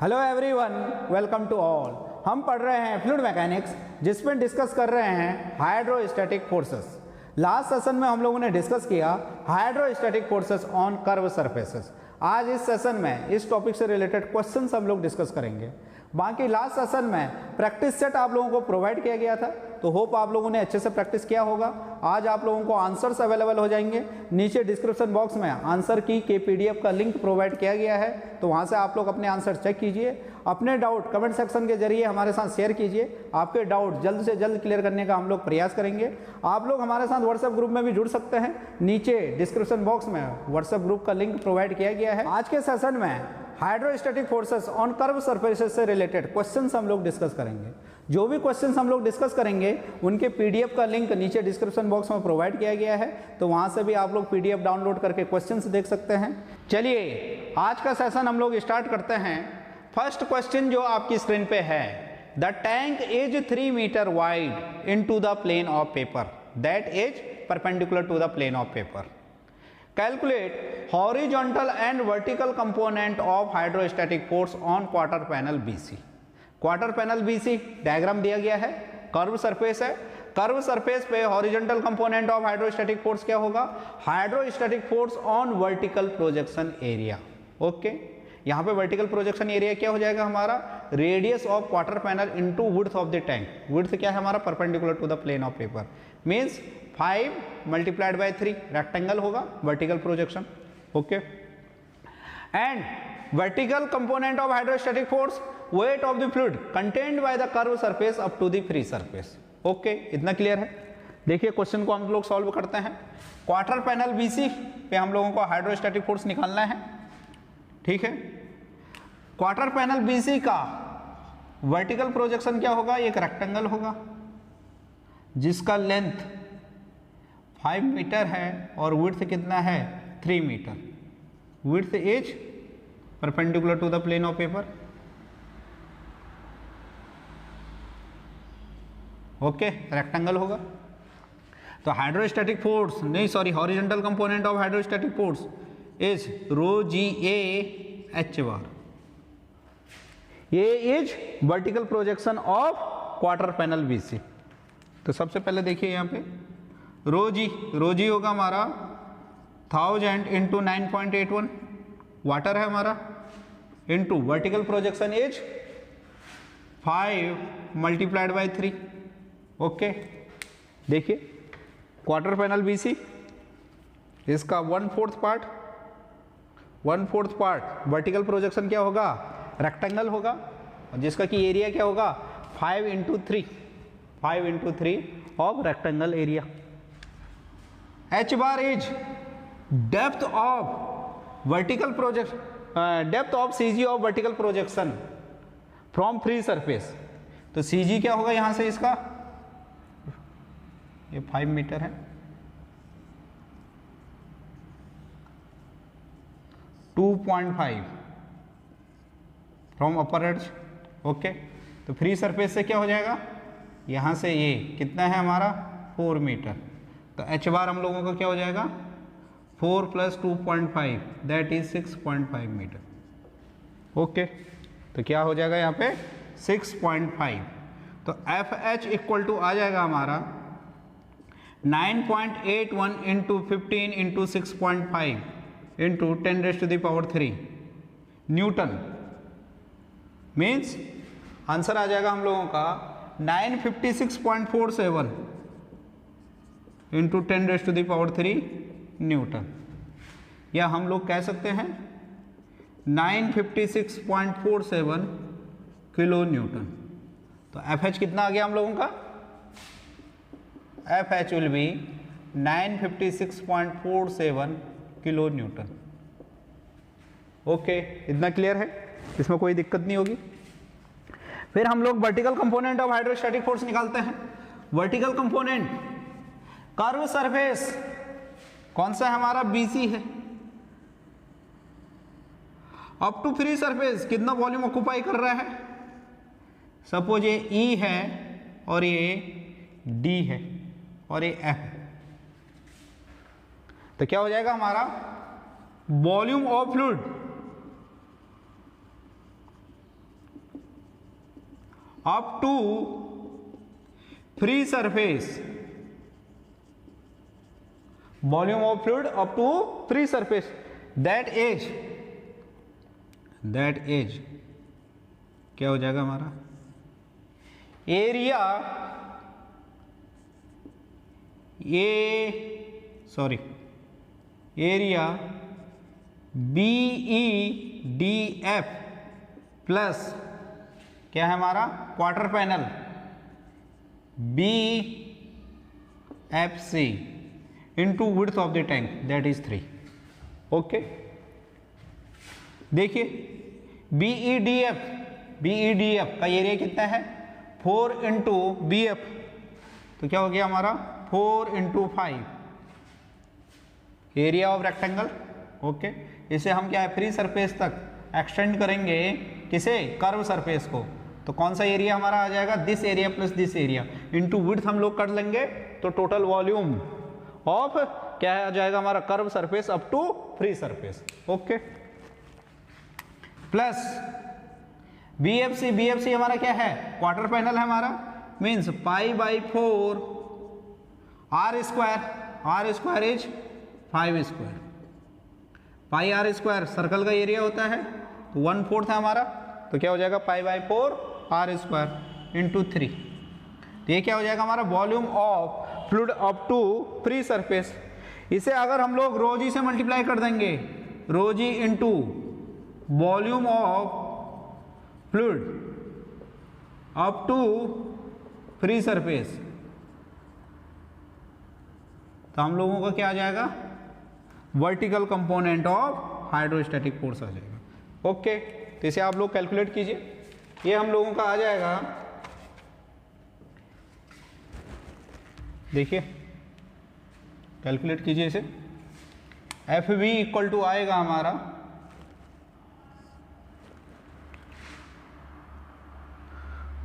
Hello everyone, welcome to all. हम पढ़ रहे हैं फ्लूइड मैकेनिक्स, जिसमें डिस्कस कर रहे हैं हाइड्रोस्टैटिक फोर्सेस। लास्ट सेशन में हम लोगों ने डिस्कस किया hydrostatic forces on curve surfaces. आज इस सेशन में इस टॉपिक से रिलेटेड क्वेश्चंस हम लोग डिस्कस करेंगे। बाकी लास्ट सेशन में प्रैक्टिस सेट आप लोगों को प्रोवाइड किया गया था, तो होप आप लोगों ने अच्छे से प्रैक्टिस किया होगा। आज आप लोगों को आंसर्स अवेलेबल हो जाएंगे। नीचे डिस्क्रिप्शन बॉक्स में आंसर की के पीडीएफ का लिंक प्रोवाइड किया गया है, तो वहाँ से आप लोग अपने आंसर चेक कीजिए। अपने डाउट कमेंट सेक्शन के जरिए हमारे साथ शेयर कीजिए। आपके डाउट जल्द से जल्द क्लियर करने का हम लोग प्रयास करेंगे। आप लोग हमारे साथ व्हाट्सएप ग्रुप में भी जुड़ सकते हैं। नीचे डिस्क्रिप्शन बॉक्स में व्हाट्सएप ग्रुप का लिंक प्रोवाइड किया गया है। आज के सेशन में hydrostatic forces on curve surfaces से रिलेटेड क्वेश्चंस हम लोग डिस्कस करेंगे। जो भी क्वेश्चंस हम लोग डिस्कस करेंगे उनके पीडीएफ का लिंक नीचे डिस्क्रिप्शन बॉक्स में प्रोवाइड किया गया है, तो वहां से भी आप लोग पीडीएफ डाउनलोड करके क्वेश्चंस देख सकते हैं। चलिए आज का सेशन हम लोग स्टार्ट करते हैं। फर्स्ट क्वेश्चन जो आपकी स्क्रीन पे है, the tank is 3 metre wide into the plane of paper that is perpendicular to the plane of paper. Calculate horizontal and vertical component of hydrostatic force on quarter panel BC। Quarter panel BC diagram दिया गया है, curve surface है। Curve surface पे horizontal component of hydrostatic force क्या होगा? Hydrostatic force on vertical projection area. Okay, यहाँ पे vertical projection area क्या हो जाएगा हमारा? Radius of quarter panel into width of the tank. Width क्या है हमारा? Perpendicular to the plane of paper, means 5 multiplied by 3 rectangle होगा vertical projection. Okay, and vertical component of hydrostatic force weight of the fluid contained by the curve surface up to the free surface. Okay, इतना clear है? देखिए question को हम लोग solve करते हैं। Quarter panel BC पे हम लोगों को हाइड्रोस्टैटिक फोर्स निकालना है, ठीक है। क्वार्टर पैनल बीसी का वर्टिकल प्रोजेक्शन क्या होगा? एक रेक्टेंगल होगा जिसका लेंथ 5 मीटर है और विड्थ कितना है? 3 meter. Width is perpendicular to the plane of paper. Okay, rectangle होगा। तो हाइड्रोस्टैटिक फोर्स नहीं, sorry, horizontal component of hydrostatic force is rho g a h bar. ये is vertical projection of quarter panel BC. तो सबसे पहले देखिए यहाँ पे रो जी होगा हमारा 1000 इंटू 9.81 वाटर है हमारा, into vertical projection is 5 multiplied by 3। Okay, देखिए क्वार्टर पैनल बीसी, इसका 1/4 पार्ट वर्टिकल प्रोजेक्शन क्या होगा? रेक्टेंगल होगा, और जिसका कि एरिया क्या होगा? 5 into 3 of rectangle area. H bar is depth of vertical projection, depth of CG of vertical projection from free surface. तो CG क्या होगा यहां से? इसका ये 5 मीटर है, 2.5 फ्रॉम अपर एज। ओके, तो फ्री सरफेस से क्या हो जाएगा? यहां से ये कितना है हमारा? 4 मीटर। तो H बार हम लोगों का क्या हो जाएगा? 4 + 2.5 दैट इज 6.5 मीटर। ओके, तो क्या हो जाएगा यहाँ पे? 6.5। तो FH इक्वल टू आ जाएगा हमारा 9.81 into 15 into 6.5 into 10⁻³ newton. Means answer आ जाएगा हम लोगों का 956.47 इंटू 10⁻³ न्यूटन, या हम लोग कह सकते हैं 956.47 किलो न्यूटन। तो FH कितना आ गया हम लोगों का? FH will be 956.47 kilo newton. Okay, इतना क्लियर है? इसमें कोई दिक्कत नहीं होगी। फिर हम लोग vertical component of hydrostatic force निकालते हैं। वर्टिकल कंपोनेंट कर्व सरफेस कौन सा है हमारा? BC है। अप टू फ्री सरफेस कितना वॉल्यूम ऑक्युपाई कर रहा है? सपोज ये E है और ये D है और ये F है, तो क्या हो जाएगा हमारा? Volume of fluid up to free surface, volume of fluid up to free surface, that is क्या हो जाएगा हमारा एरिया BEDF प्लस क्या है हमारा quarter panel BFC into width of the tank, that is 3। Okay, देखिए BEDF का area कितना है 4 इंटू BF, तो क्या हो गया हमारा 4 into 5 area of rectangle. Okay, इसे हम क्या है फ्री सरफेस तक एक्सटेंड करेंगे, किसे कर्व सरफेस को, तो कौन सा एरिया हमारा आ जाएगा this area plus this area into width हम लोग कर लेंगे, तो टोटल वॉल्यूम ऑफ क्या आ जाएगा हमारा curve surface up to free surface. Okay, plus BFC हमारा क्या है क्वार्टर पैनल है हमारा, means π/4 R square is 5 square, πr² circle का एरिया होता है, तो 1/4 है हमारा, तो क्या हो जाएगा π/4 R स्क्वायर इंटू 3। तो ये क्या हो जाएगा हमारा volume of fluid up to free surface. इसे अगर हम लोग ρg से मल्टीप्लाई कर देंगे, ρg into volume of fluid up to free surface, तो हम लोगों का क्या आ जाएगा vertical component of hydrostatic force आ जाएगा। ओके, तो इसे आप लोग कैलकुलेट कीजिए, ये हम लोगों का आ जाएगा, देखिए कैलकुलेट कीजिए इसे, FV इक्वल टू आएगा हमारा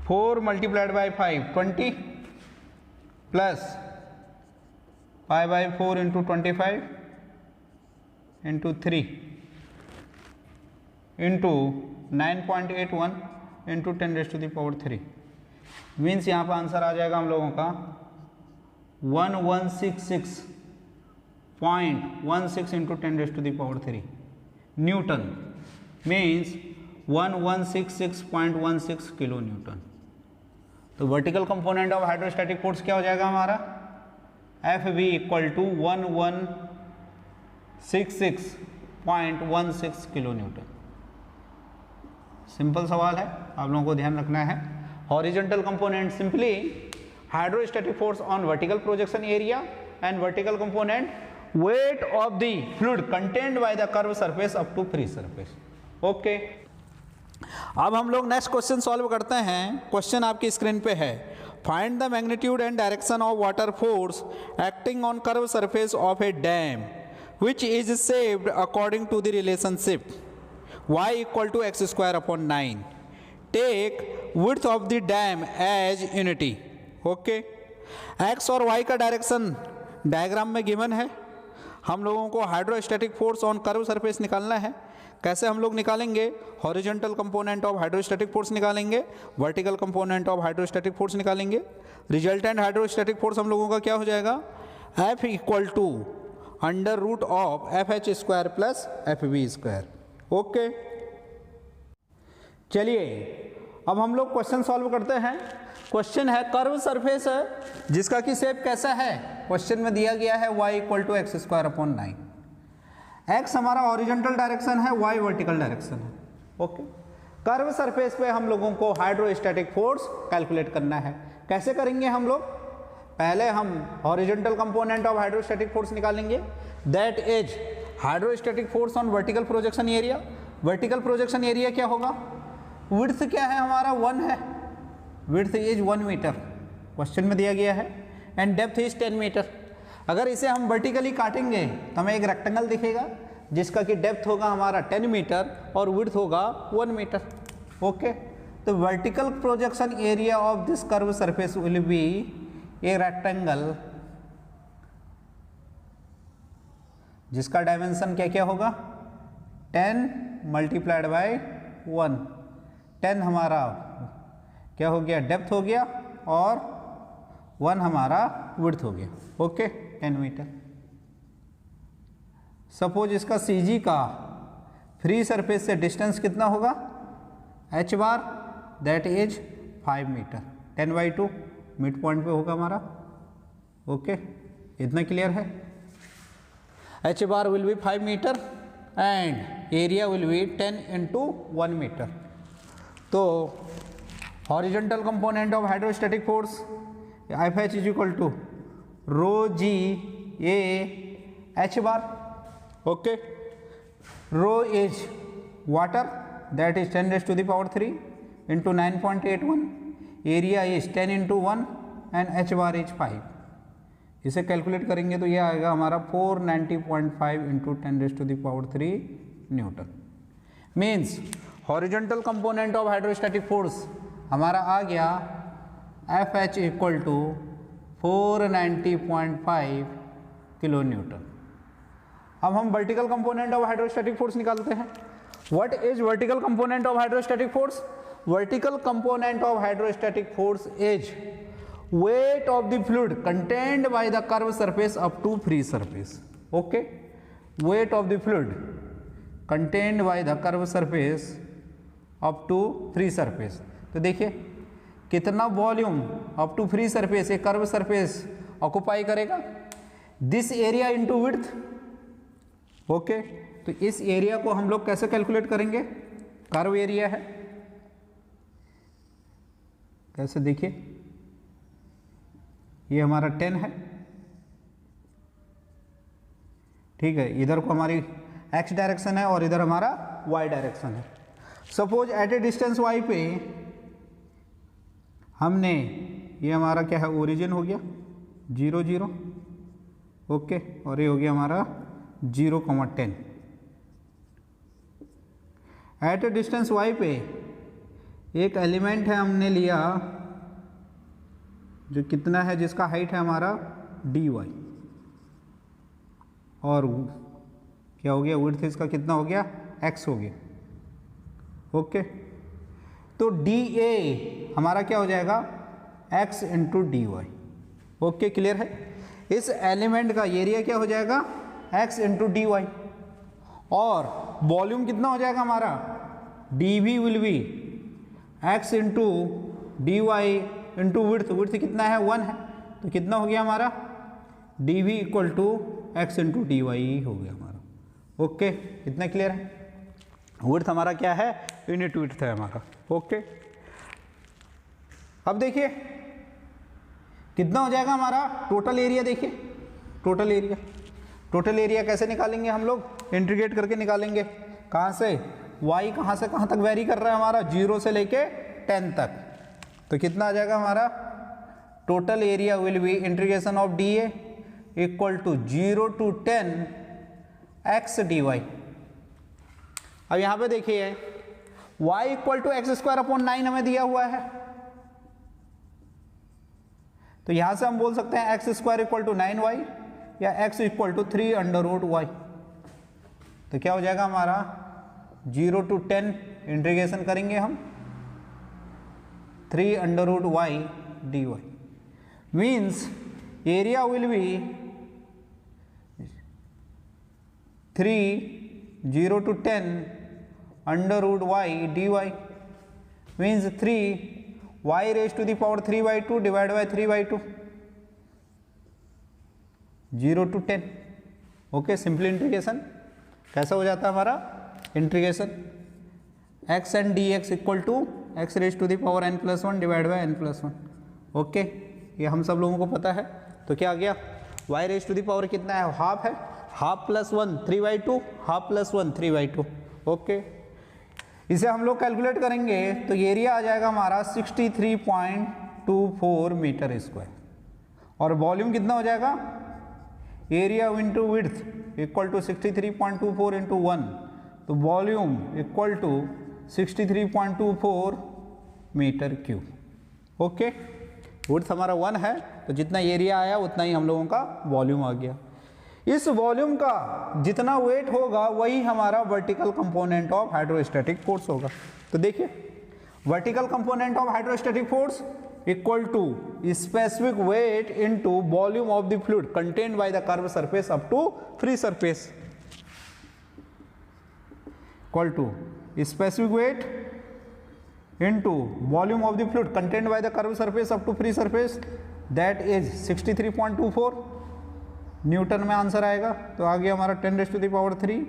4 multiplied by 5 20 plus π/4 into 25 into 3 into 9.81 into 10⁻³ means यहाँ पर आंसर आ जाएगा हम लोगों का 1166.16 into 10⁻³ newton, means 1166.16 kilo newton. तो vertical component of hydrostatic force क्या हो जाएगा हमारा FV equal to 1166.16 kilo newton. Simple सवाल है, आप लोगों को ध्यान रखना है। Horizontal component simply hydrostatic force on vertical projection area and vertical component weight of the fluid contained by the curve surface up to free surface. Okay, अब हम लोग नेक्स्ट क्वेश्चन सॉल्व करते हैं। क्वेश्चन आपकी स्क्रीन पे है, find the magnitude and direction of water force acting on curve surface of A dam which is shaped according to the relationship y equal to x²/9. Take width of the dam as unity. Okay, x और y का direction diagram में given है। हम लोगों को hydrostatic force on curve surface निकालना है। कैसे हम लोग निकालेंगे? Horizontal component of hydrostatic force निकालेंगे, vertical component of hydrostatic force निकालेंगे। रिजल्टेंट हाइड्रोस्टैटिक फोर्स हम लोगों का क्या हो जाएगा? F equal to √of FH² plus FV²। Okay, चलिए अब हम लोग क्वेश्चन सॉल्व करते हैं। क्वेश्चन है कर्व सरफेस है जिसका कि शेप कैसा है, क्वेश्चन में दिया गया है y equal to x²/9। x हमारा हॉरिजॉन्टल डायरेक्शन है, y वर्टिकल डायरेक्शन है। ओके, कर्व सरफेस पे हम लोगों को हाइड्रोस्टैटिक फोर्स कैलकुलेट करना है। कैसे करेंगे हम लोग? पहले हम horizontal component of hydrostatic force निकालेंगे, that is hydrostatic force on vertical projection area. Vertical projection area क्या होगा? विड्थ क्या है हमारा? 1 है, विड्थ इज 1 मीटर, क्वेश्चन में दिया गया है, एंड डेप्थ इज 10 मीटर। अगर इसे हम वर्टिकली काटेंगे तो हमें एक रेक्टेंगल दिखेगा जिसका कि डेप्थ होगा हमारा 10 मीटर और विड्थ होगा 1 मीटर। ओके, तो vertical projection area of this curve surface will B a rectangle जिसका डायमेंशन क्या क्या होगा? 10 मल्टीप्लाइड बाय 1। 10 हमारा क्या हो गया, डेप्थ हो गया, और 1 हमारा विड्थ हो गया। Okay, 10 meter. सपोज इसका CG का फ्री सरफेस से डिस्टेंस कितना होगा, h bar, that is 5 meter. 10/2 mid point पे होगा हमारा। ओके, इतना क्लियर है। h bar will be 5 meter and area will be 10 × 1 meter. तो horizontal component of hydrostatic force Fh is equal to ρg a h bar. Okay, rho is water, that is 10⁻³ into 9.81, area is 10 × 1 and h bar is 5। इसे calculate करेंगे तो ये आएगा हमारा 490.5 × 10⁻³ newton. Means horizontal component of hydrostatic force हमारा आ गया Fh equal to 490.5 kilo newton. अब हम vertical component of hydrostatic force निकालते हैं। What is vertical component of hydrostatic force? Vertical component of hydrostatic force is weight of the fluid contained by the curved surface up to free surface. Okay, weight of the fluid contained by the curved surface up to free surface. तो देखिए कितना volume up to free surface एक curve surface occupy करेगा, this area into width. Okay, तो इस area को हम लोग कैसे कैलकुलेट करेंगे? कर्व एरिया है, कैसे देखिए, ये हमारा 10 है, ठीक है, इधर को हमारी x डायरेक्शन है और इधर हमारा y डायरेक्शन है। Suppose at a distance y पे हमने, ये हमारा क्या है, ओरिजिन हो गया 0 0, ओके, और ये हो गया हमारा 0,10। एट ए डिस्टेंस y पे एक एलिमेंट है हमने लिया जो कितना है, जिसका हाइट है हमारा dy, और क्या हो गया, विड्थ इसका कितना हो गया, x हो गया। ओके, तो dA हमारा क्या हो जाएगा, x × dy। ओके, क्लियर है। इस एलिमेंट का एरिया क्या हो जाएगा, x × dy, और वॉल्यूम कितना हो जाएगा हमारा, dV will be x × dy into width. Width कितना है, 1 है, तो कितना हो गया हमारा, dV equal to x × dy हो गया हमारा। ओके, इतना क्लियर है। विड्थ हमारा क्या है, यूनिट विड्थ है हमारा। ओके, अब देखिए कितना हो जाएगा हमारा टोटल एरिया। देखिए टोटल एरिया, टोटल एरिया कैसे निकालेंगे हम लोग, इंटीग्रेट करके निकालेंगे। कहाँ से, y कहाँ से कहाँ तक वेरी कर रहा है हमारा, 0 से लेके 10 तक, तो कितना आ जाएगा हमारा, total area will be integration of dA equal to 0 to 10 x dy। अब यहाँ पे देखिए y इक्वल टू x² / 9 हमें दिया हुआ है, तो यहां से हम बोल सकते हैं x² = 9y या x = 3√y। तो क्या हो जाएगा हमारा, 0 to 10 इंटीग्रेशन करेंगे हम 3√y dy, means area will be 0 to 10 √y dy, means 3y⁻³ 3/2 divide by 3/2, 0 to 10। Okay, simple integration कैसा हो जाता है हमारा, integration x and dx equal to x⁻n+1 divide by n+1। Okay, ये हम सब लोगों को पता है। तो क्या आ गया, y⁻³ कितना है, हाफ है, half plus 1 3/2, half plus 1 3/2। Okay, इसे हम लोग कैलकुलेट करेंगे तो एरिया आ जाएगा हमारा 63.24 मीटर स्क्वायर, और वॉल्यूम कितना हो जाएगा, area into width equal to 63.24 into 1, तो volume equal to 63.24 metre cube. Okay, width हमारा 1 है, तो जितना एरिया आया उतना ही हम लोगों का वॉल्यूम आ गया। इस वॉल्यूम का जितना वेट होगा वही हमारा vertical component of hydrostatic force होगा। तो देखिए vertical component of hydrostatic force equal to specific weight into volume of the fluid contained by the curve surface up to free surface equal to specific weight into volume of the fluid contained by the curve surface up to free surface, that is 63.24 newton में answer आएगा। तो आ गया हमारा 10⁻³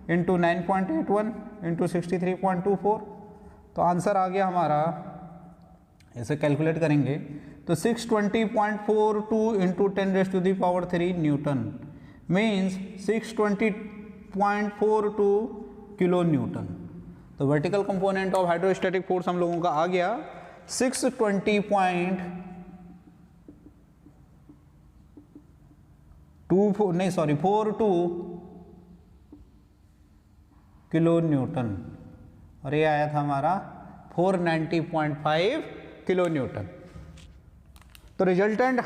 into 9.81 into 63.24। तो answer आ गया हमारा, ऐसे calculate करेंगे तो 620.42 into 10⁻³ newton means 620.42 kilo newton. तो vertical component of hydrostatic force हम लोगों का आ गया 42 किलो न्यूटन, और ये आया था हमारा 490.5 किलो न्यूटन। तो रिजल्टेंट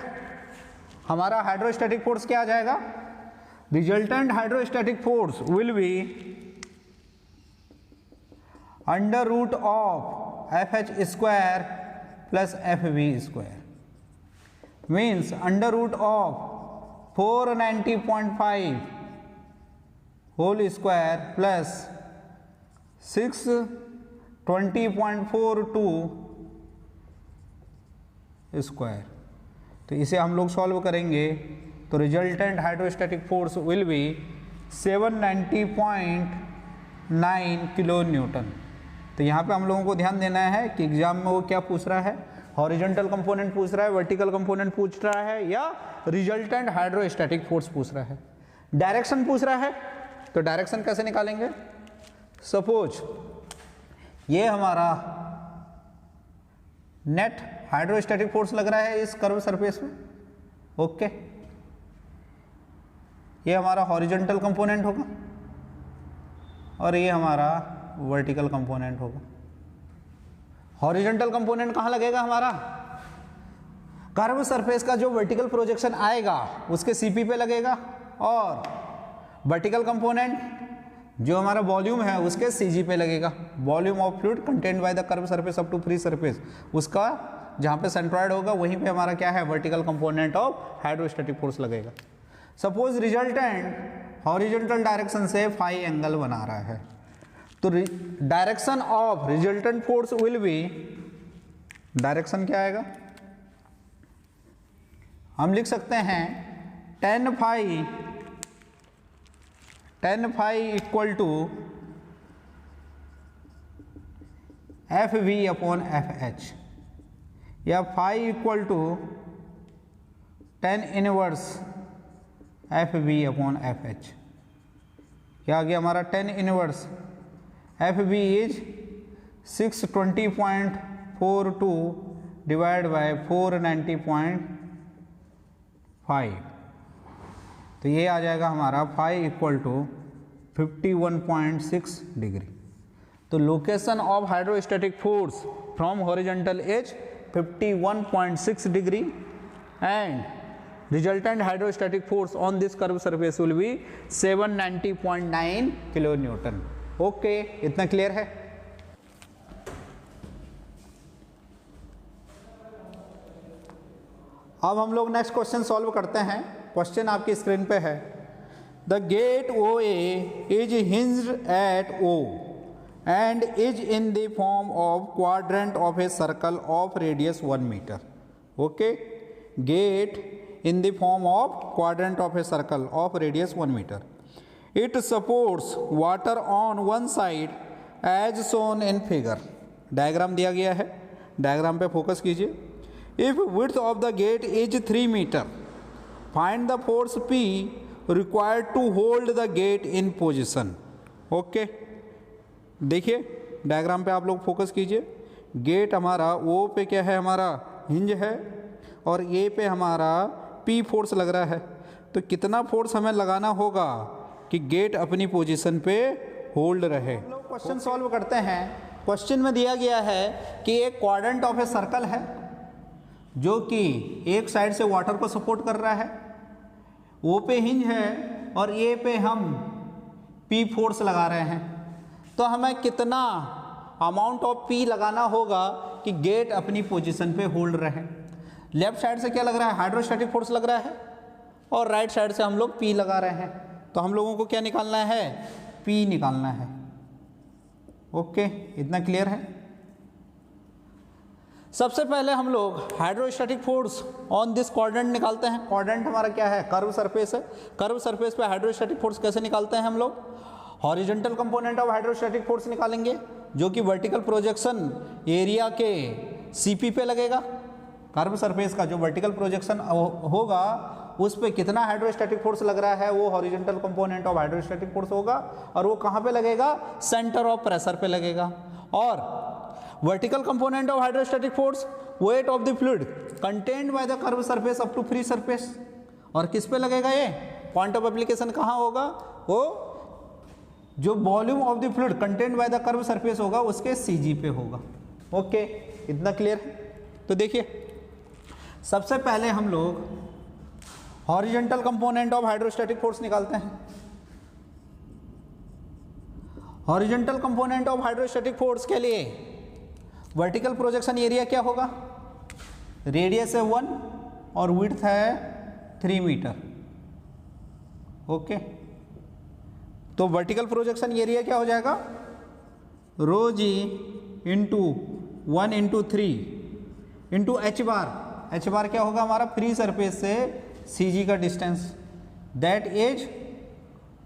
हमारा हाइड्रोस्टैटिक फोर्स क्या आ जाएगा? Resultant hydrostatic force will be under root of FH square plus FV square means under root of 490.5 whole square plus 620.42 square. तो इसे हम लोग सॉल्व करेंगे तो resultant hydrostatic force will be 790.9 kilo newton. तो यहाँ पे हम लोगों को ध्यान देना है कि एग्जाम में वो क्या पूछ रहा है, हॉरिजॉन्टल कंपोनेंट पूछ रहा है, वर्टिकल कंपोनेंट पूछ रहा है, या रिजल्टेंट हाइड्रोस्टैटिक फोर्स पूछ रहा है। डायरेक्शन पूछ रहा है तो डायरेक्शन कैसे निकालेंगे? सपोज ये हमारा नेट हाइड्रोस्टैटिक फोर्स लग रहा है इस कर्व सरफेस में, ओके। ये हमारा हॉरिजॉन्टल कंपोनेंट होगा और ये हमारा वर्टिकल कंपोनेंट होगा। हॉरिजॉन्टल कंपोनेंट कहाँ लगेगा? हमारा कर्व सरफेस का जो वर्टिकल प्रोजेक्शन आएगा उसके सीपी पे लगेगा, और वर्टिकल कंपोनेंट जो हमारा वॉल्यूम है उसके सीजी पे लगेगा। Volume of fluid contained by the curve surface up to free surface, उसका जहाँ पे सेंट्रॉइड होगा वहीं पे हमारा क्या है? Vertical component of hydrostatic force लगेगा। सपोज रिजल्टेंट हॉरिजॉन्टल डायरेक्शन से फाई एंगल बना रहा है, तो direction of resultant force will be, direction क्या आएगा? हम लिख सकते हैं tan phi equal to FV upon FH, या phi equal to tan inverse FV upon FH। क्या आ गया हमारा? tan inverse FV is 620.42 divide by 490.5। तो ये आ जाएगा हमारा फाई इक्वल टू 51.6 डिग्री। तो location of hydrostatic force from horizontal edge 51.6 degree and resultant hydrostatic force on this curve surface will be 790.9 kilo newton. Okay, इतना clear है? अब हम लोग नेक्स्ट क्वेश्चन सॉल्व करते हैं। क्वेश्चन आपकी स्क्रीन पे है। The gate OA is hinged at O and is in the form of quadrant of a circle of radius 1 meter. Okay, gate in the form of quadrant of a circle of radius 1 meter. It supports water on one side as shown in figure. Diagram दिया गया है, diagram पे focus कीजिए। If width of the gate is 3 meter, find the force P required to hold the gate in position. Okay, देखिए diagram पे आप लोग focus कीजिए। गेट हमारा O पे क्या है? हमारा हिंज है, और A पे हमारा P फोर्स लग रहा है। तो कितना फोर्स हमें लगाना होगा कि गेट अपनी पोजीशन पे होल्ड रहे? हम लोग क्वेश्चन सॉल्व करते हैं। क्वेश्चन में दिया गया है कि एक क्वाड्रेंट ऑफ ए सर्कल है जो कि एक साइड से वाटर को सपोर्ट कर रहा है, O पे हिंज है और A पे हम P फोर्स लगा रहे हैं। तो हमें कितना अमाउंट ऑफ पी लगाना होगा कि गेट अपनी पोजीशन पे होल्ड रहे। लेफ्ट साइड से क्या लग रहा है, हाइड्रोस्टैटिक फोर्स लग रहा है, और राइट साइड से हम लोग पी लगा रहे हैं। तो हम लोगों को क्या निकालना है, पी निकालना है। ओके, इतना क्लियर है। सबसे पहले हम लोग hydrostatic force on this quadrant निकालते हैं। क्वाड्रेंट हमारा क्या है, कर्व सरफेस है। कर्व सरफेस पे हाइड्रोस्टैटिक फोर्स कैसे निकालते हैं हम लोग, horizontal component of hydrostatic force निकालेंगे, जो कि वर्टिकल प्रोजेक्शन एरिया के सीपी पे लगेगा। कर्व सरफेस का जो वर्टिकल प्रोजेक्शन होगा उस पे कितना हाइड्रोस्टैटिक फोर्स लग रहा है, वो horizontal component of hydrostatic force होगा, और वो कहाँ पे लगेगा, सेंटर ऑफ प्रेशर पे लगेगा। और vertical component of hydrostatic force, weight of the fluid contained by the curve surface up to free surface, और किस पे लगेगा, ये पॉइंट ऑफ एप्लीकेशन कहाँ होगा, वो जो volume of the fluid contained by the curve surface होगा उसके सीजी पे होगा। ओके, इतना क्लियर है। तो देखिए, सबसे पहले हम लोग horizontal component of hydrostatic force निकालते हैं। Horizontal component of hydrostatic force के लिए वर्टिकल प्रोजेक्शन एरिया क्या होगा, रेडियस है 1 और विड्थ है 3 मीटर। ओके, तो वर्टिकल प्रोजेक्शन एरिया क्या हो जाएगा, rho g into 1 into 3 into h bar. H bar क्या होगा हमारा, फ्री सरफेस से सी जी का distance, that is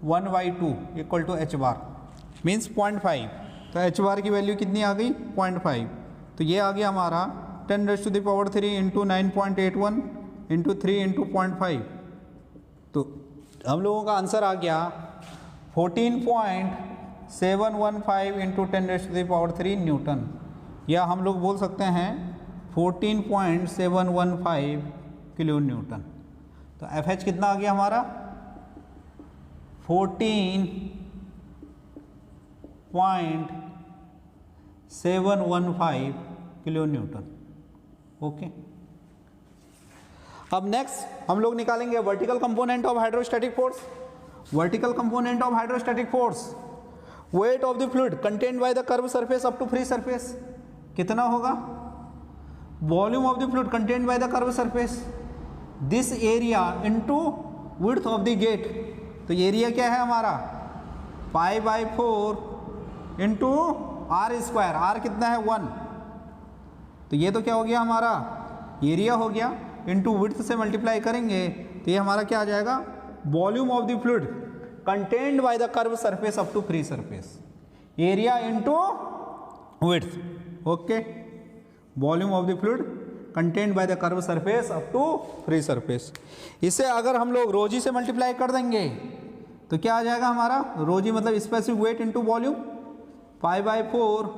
1/2 equal to h bar means 0.5। तो एच बार की वैल्यू कितनी आ गई, 0.5। तो ये आ गया हमारा 10⁻³ इंटू 9.81 इंटू 3 इंटू 0.5। तो हम लोगों का आंसर आ गया 14.715 इंटू 10⁻³ न्यूटन, या हम लोग बोल सकते हैं 14.715 किलो न्यूटन। तो एफ एच कितना आ गया हमारा, 14.715 किलो न्यूटन। ओके, अब नेक्स्ट हम लोग निकालेंगे vertical component of hydrostatic force. Vertical component of hydrostatic force, weight of the fluid contained by the curve surface up to free surface, कितना होगा, volume of the fluid contained by the curve surface, this area into width of the gate. तो area क्या है हमारा, π/4 into are square, are कितना है 1। तो ये तो क्या हो गया हमारा, एरिया हो गया, इंटू विड्थ से मल्टीप्लाई करेंगे तो ये हमारा क्या आ जाएगा, volume of the fluid contained by the curve surface up to free surface, area into width. Okay, volume of the fluid contained by the curve surface up to free surface. इसे अगर हम लोग रोजी से मल्टीप्लाई कर देंगे तो क्या आ जाएगा हमारा, रोजी मतलब specific weight into volume, π/4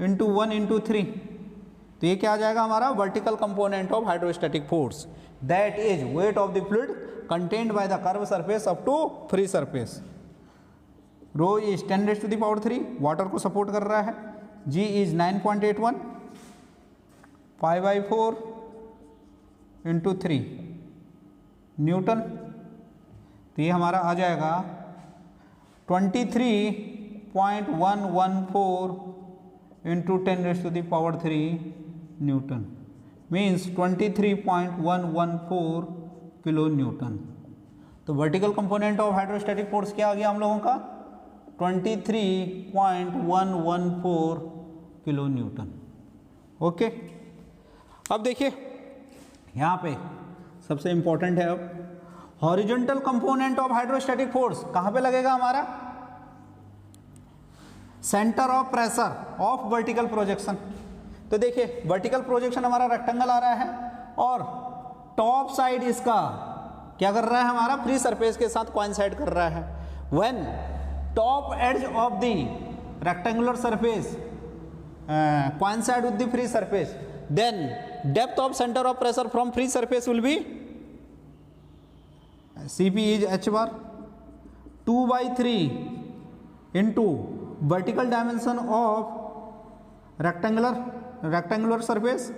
into 1 into 3। तो ये क्या आ जाएगा हमारा, vertical component of hydrostatic force, that is weight of the fluid contained by the curve surface up to free surface. Rho is 10⁻³ water को सपोर्ट कर रहा है, जी इज 9.81, π/4 इंटू 3 न्यूटन। तो ये हमारा आ जाएगा 23.114 into 10⁻³ newton, means 23.114 kilo newton. तो vertical component of hydrostatic force क्या आ गया हम लोगों का, 23.114 किलो न्यूटन। ओके, अब देखिए यहाँ पे सबसे इंपॉर्टेंट है, अब horizontal component of hydrostatic force कहाँ पे लगेगा हमारा, centre of pressure of vertical projection. तो देखिए वर्टिकल प्रोजेक्शन हमारा रेक्टेंगल आ रहा है और टॉप साइड इसका क्या कर रहा है हमारा, फ्री सरफेस के साथ कोइंसाइड कर रहा है। When top edge of the rectangular surface coincide with the free surface, then depth of center of pressure from free surface will be Cp is h bar 2/3 into vertical dimension of rectangular surface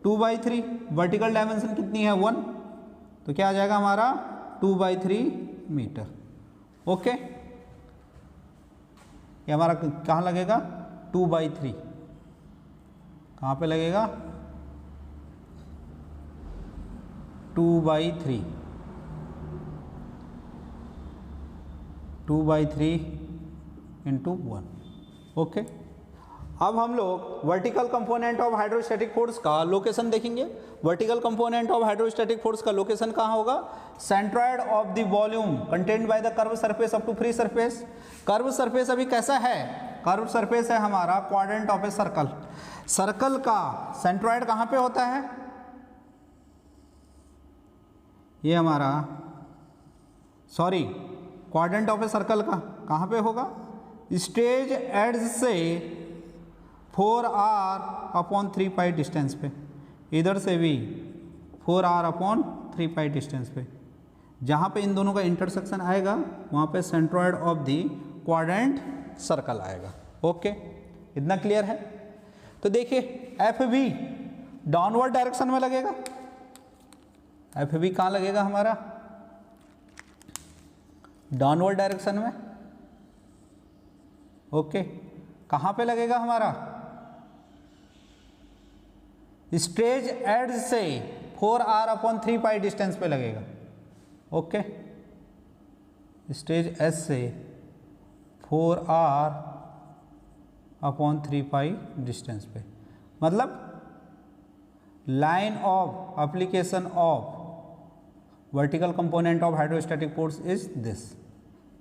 2/3, vertical dimension कितनी है 1, तो क्या आ जाएगा हमारा 2/3 metre. Okay, ये हमारा कहाँ लगेगा, 2/3 कहाँ पे लगेगा 2/3 into 1। ओके, अब हम लोग vertical component of hydrostatic force का लोकेशन देखेंगे। Vertical component of hydrostatic force का लोकेशन कहाँ होगा? Centroid of the volume contained by the curve surface up to free surface. Curve surface अभी कैसा है? कर्व सरफेस है हमारा quadrant of a circle. Circle का सेंट्रॉइड कहाँ पे होता है? ये हमारा क्वाड्रेंट ऑफ ए सर्कल का कहाँ पे होगा? स्टेज एड्ज से 4r/3π डिस्टेंस पे, इधर से भी 4r/3π डिस्टेंस पे, जहाँ पे इन दोनों का इंटरसेक्शन आएगा वहाँ पे centroid of the quadrant circle आएगा। ओके, इतना क्लियर है? तो देखिए एफ बी डाउनवर्ड डायरेक्शन में लगेगा। एफ बी कहाँ लगेगा हमारा? डाउनवर्ड डायरेक्शन में। ओके, कहाँ पे लगेगा हमारा? स्टेज एड्ज से 4r/3π डिस्टेंस पे लगेगा। ओके, स्टेज एज से 4r/3π डिस्टेंस पे, मतलब line of application of vertical component of hydrostatic force is this.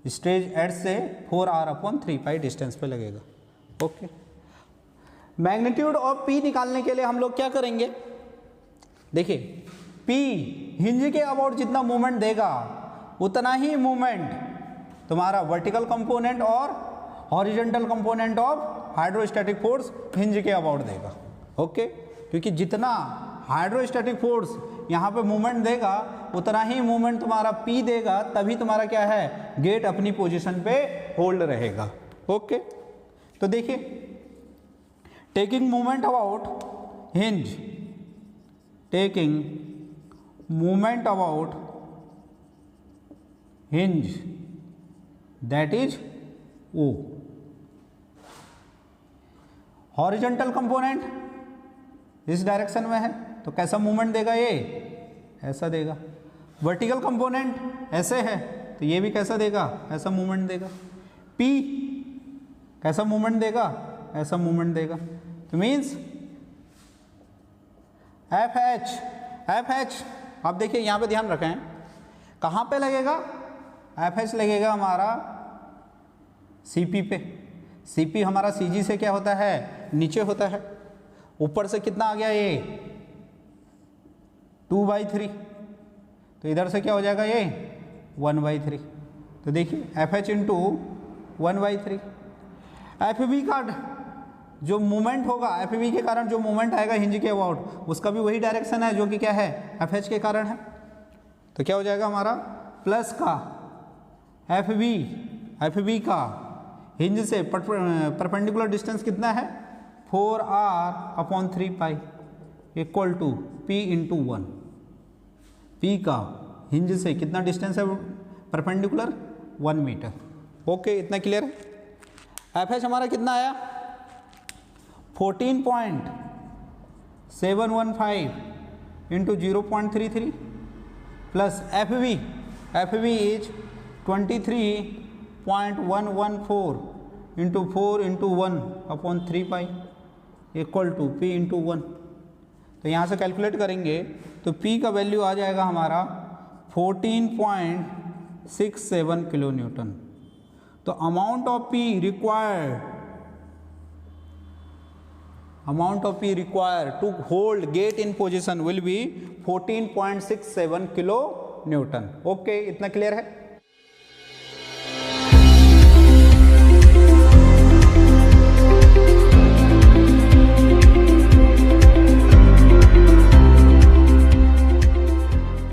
स्टेज एड से 4r/3π डिस्टेंस पे लगेगा। ओके, मैग्नीट्यूड ऑफ P निकालने के लिए हम लोग क्या करेंगे? देखिए P हिंज के अबाउट जितना मूवमेंट देगा उतना ही मूवमेंट तुम्हारा वर्टिकल कंपोनेंट और horizontal component of hydrostatic force hinge के अबाउट देगा। ओके, क्योंकि जितना हाइड्रोस्टैटिक फोर्स यहाँ पे मूवमेंट देगा उतना ही मूवमेंट तुम्हारा P देगा, तभी तुम्हारा क्या है? गेट अपनी पोजीशन पे होल्ड रहेगा। ओके, तो देखिए taking movement about hinge, taking movement about hinge that is O। Horizontal component इस डायरेक्शन में है तो कैसा मूवमेंट देगा? ये ऐसा देगा। वर्टिकल कंपोनेंट ऐसे है तो ये भी कैसा देगा? ऐसा मूवमेंट देगा। P कैसा मूवमेंट देगा? ऐसा मूवमेंट देगा। तो मीन्स FH आप देखिए यहाँ पे ध्यान रखें, कहाँ पे लगेगा? FH लगेगा हमारा CP पे। CP हमारा CG से क्या होता है? नीचे होता है। ऊपर से कितना आ गया? ये 2/3, तो इधर से क्या हो जाएगा? ये 1/3। तो देखिए FH इंटू 1/3। FB का जो मूवमेंट होगा, FB के कारण जो मूवमेंट आएगा हिंज के अबाउट, उसका भी वही डायरेक्शन है जो कि क्या है? FH के कारण है। तो क्या हो जाएगा हमारा? प्लस का FB का हिंज से परपेंडिकुलर डिस्टेंस कितना है? 4r/3π equal to P into 1। P का हिंज से कितना डिस्टेंस है परपेंडिकुलर? 1 मीटर। ओके, इतना क्लियर है? FH हमारा कितना आया? 14.715 into 0.33 plus FB is 23.114 into 4 into 1/3π equal to P into 1। तो यहाँ से कैलकुलेट करेंगे तो P का वैल्यू आ जाएगा हमारा 14.67 किलो न्यूटन। तो amount of P required to hold gate in position will be 14.67 kilo newton. Okay, इतना क्लियर है?